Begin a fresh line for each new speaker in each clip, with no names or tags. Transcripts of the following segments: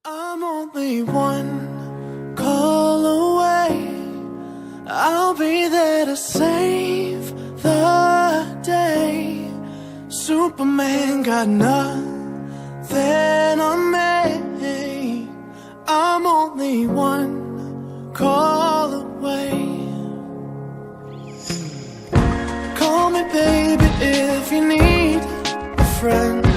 I'm only one call away. I'll be there to save the day. Superman got nothing on me. I'm only one call away. Call me baby if you need a friend.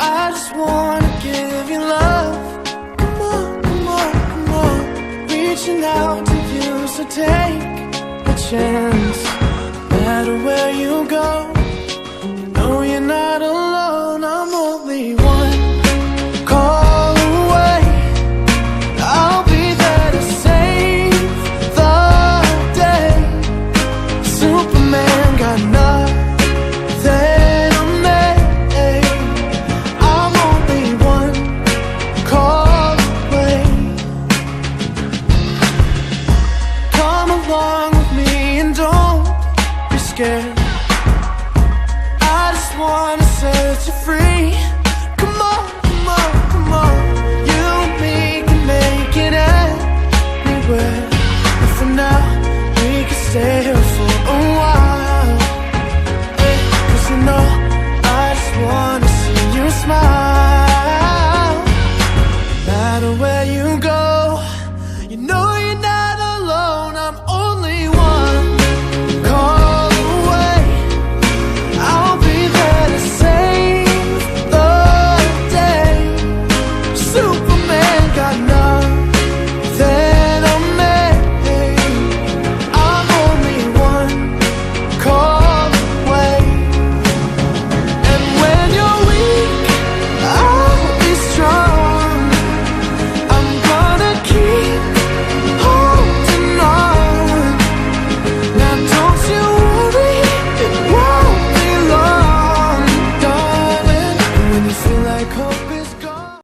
I just wanna give you love. Come on, come on, come on. Reaching out to you, so take a chance. No matter where you go,